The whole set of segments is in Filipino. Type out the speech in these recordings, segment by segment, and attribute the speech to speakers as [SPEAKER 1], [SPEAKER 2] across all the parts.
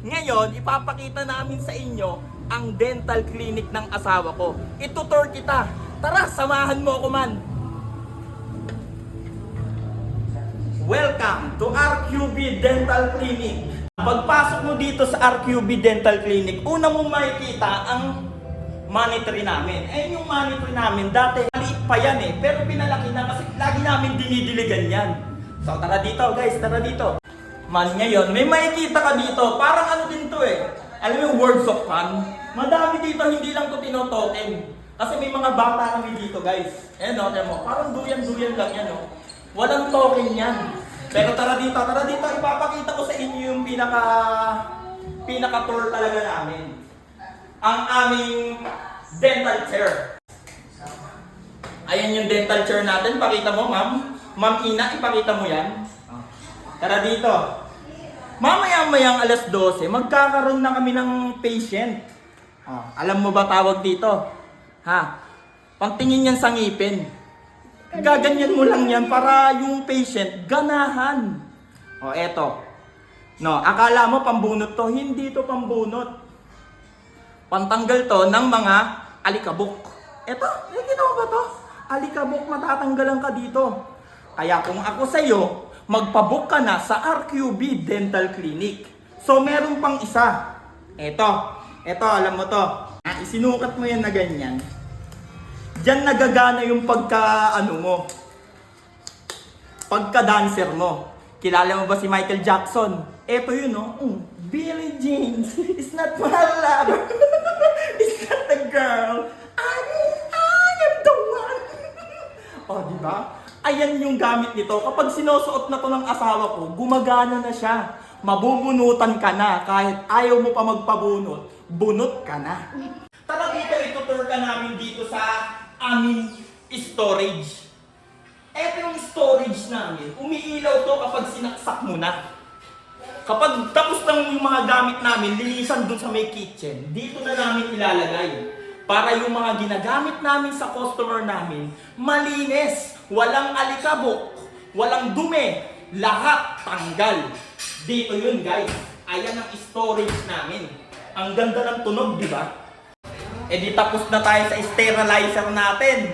[SPEAKER 1] Ngayon, ipapakita namin sa inyo ang dental clinic ng asawa ko. Itutur kita. Tara, samahan mo ako man. Welcome to RQB Dental Clinic. Pagpasok mo dito sa RQB Dental Clinic, una mong makikita ang monitoring namin. Ayun yung monitoring namin. Dati, maliit pa yan pero pinalaki na kasi lagi namin dinidiligan yan. So tara dito guys, tara dito. Man, ngayon, may makikita ka dito. Parang ano din to Alam mo yung words of fun? Madami dito, hindi lang to tinotoken. Kasi may mga bata kami dito guys. Ayan mo. Parang duyan-duyan lang yan Walang token yan. Pero tara dito, ipapakita ko sa inyo yung pinaka-tour talaga namin. Ang aming dental chair. Ayan yung dental chair natin. Pakita mo, ma'am. Ma'am Ina, ipakita mo yan. Tara dito. Mamaya-mayang alas 12, magkakaroon na kami ng patient. Alam mo ba tawag dito? Pantingin yan sa ngipin. Gaganyan mo lang yan para yung patient ganahan. Eto. Akala mo pambunot to. Hindi to pambunot. Pantanggal to ng mga alikabok. Eto, nakikita mo ba to? Alikabok, matatanggalan ka dito. Kaya kung ako sa'yo, magpabook ka na sa RQB Dental Clinic. So, meron pang isa. Eto, alam mo to. Isinukat mo yan na ganyan. Diyan nagagana yung pagka-dancer mo. Kilala mo ba si Michael Jackson? Eto yun, Billie Jean is not my lover. It's not the girl. I am the one. Diba? Ayan yung gamit nito. Kapag sinusuot na to ng asawa ko, gumagana na siya. Mabubunutan ka na. Kahit ayaw mo pa magpabunot, bunot ka na. Tara dito, itutur ka namin dito sa aming storage. Ito yung storage namin. Umiilaw to kapag sinaksak mo na. Kapag tapos lang yung mga gamit namin, linisan dun sa may kitchen, dito na namin ilalagay. Para yung mga ginagamit namin sa customer namin, malinis, walang alikabok, walang dumi, lahat tanggal. Dito yun guys. Ayan ang storage namin. Ang ganda ng tunog, di ba? Di tapos na tayo sa sterilizer natin.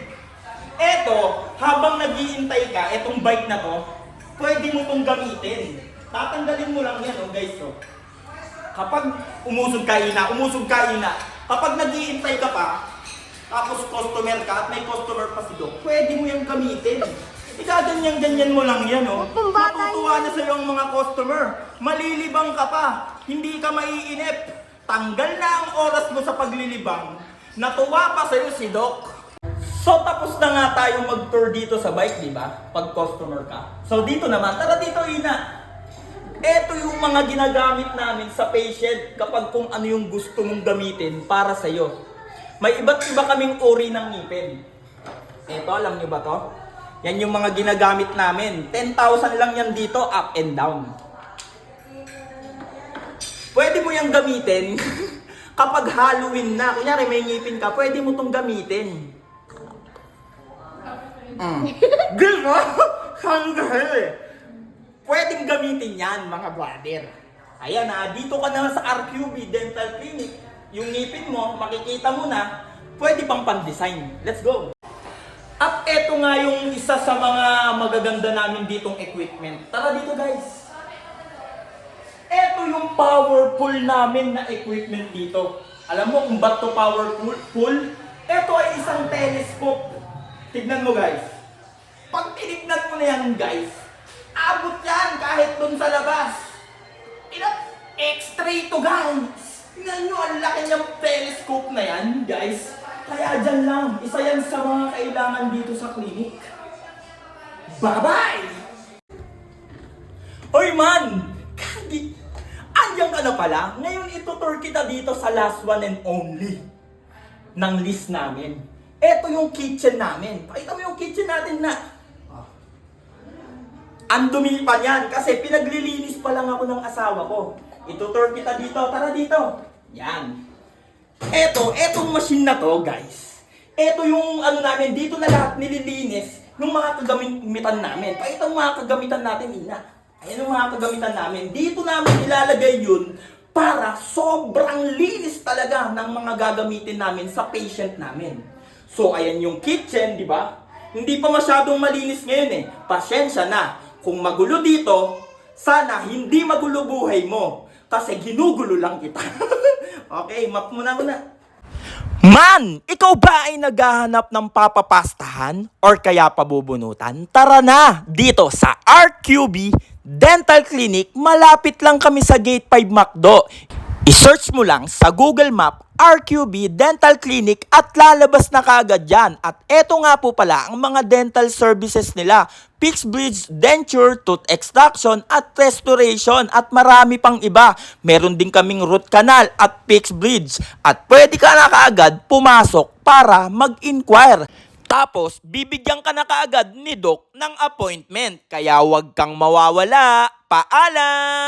[SPEAKER 1] Eto, habang nag-iintay ka, etong bike na to, pwede mo tong gamitin. Tatanggalin mo lang yan, guys. Kapag umusog ka ina. Kapag nag-iintay ka pa, tapos customer ka at may customer pa si Doc, pwede mo yung gamitin. Ganyan mo lang yan, Matutuwa na sa'yo ang mga customer. Malilibang ka pa. Hindi ka maiinip. Tanggal na ang oras mo sa paglilibang. Natuwa pa sa'yo si Doc. So tapos na nga tayo mag-tour dito sa bike, di ba? Pag customer ka. So dito naman, tara dito ina. Ito yung mga ginagamit namin sa patient kapag kung ano yung gusto mong gamitin para sa'yo. May iba't iba kaming uri ng ngipin. Ito, alam nyo ba to? Yan yung mga ginagamit namin. 10,000 lang yan dito, up and down. Pwede mo yung gamitin kapag Halloween na. Kunyari may ngipin ka, pwede mo tong gamitin. Diba? Pwedeng gamitin yan, mga brother. Ayan dito ka na sa RQB Dental Clinic. Yung ngipin mo, makikita mo na, pwede pang pan-design. Let's go! At eto nga yung isa sa mga magaganda namin ditong equipment. Tara dito guys! Eto yung powerful namin na equipment dito. Alam mo kung ba't to powerful? Eto ay isang telescope. Tignan mo guys. Pag tinignan mo na yan guys, abot yan kahit dun sa labas. X-ray to guys. Tingnan nyo, ang laki niyang telescope na yan guys. Kaya dyan lang, isa yan sa mga kailangan dito sa clinic. Bye-bye! Hoy man! Andiyan ka na pala. Ngayon itutur kita dito sa last one and only ng list namin. Ito yung kitchen namin. Pakita mo yung kitchen natin na. Ang dumi pa niyan kasi pinaglilinis pa lang ako ng asawa ko. Itutur kita dito. Tara dito. Yan. Etong machine na to, guys. Ito yung namin, dito na lahat nililinis ng mga kagamitan namin. Pakita mo mga kagamitan natin, Ina. Ayan ang mga kagamitan namin. Dito namin ilalagay yun para sobrang linis talaga ng mga gagamitin namin sa patient namin. So, ayan yung kitchen, di ba? Hindi pa masyadong malinis ngayon eh. Pasensya na. Kung magulo dito, sana hindi magulo buhay mo. Kasi ginugulo lang kita. Okay, map muna muna. Man, ikaw ba ay naghahanap ng papapastahan or kaya pabubunutan? Tara na dito sa RQB Dental Clinic. Malapit lang kami sa Gate 5 McDo. I-search mo lang sa Google Map RQB Dental Clinic at lalabas na kaagad yan. At eto nga po pala ang mga dental services nila. Fixed bridge, denture, tooth extraction at restoration at marami pang iba. Meron din kaming root canal at fixed bridge. At pwede ka na kaagad pumasok para mag-inquire. Tapos, bibigyan ka na kaagad ni Doc ng appointment. Kaya huwag kang mawawala. Paalam!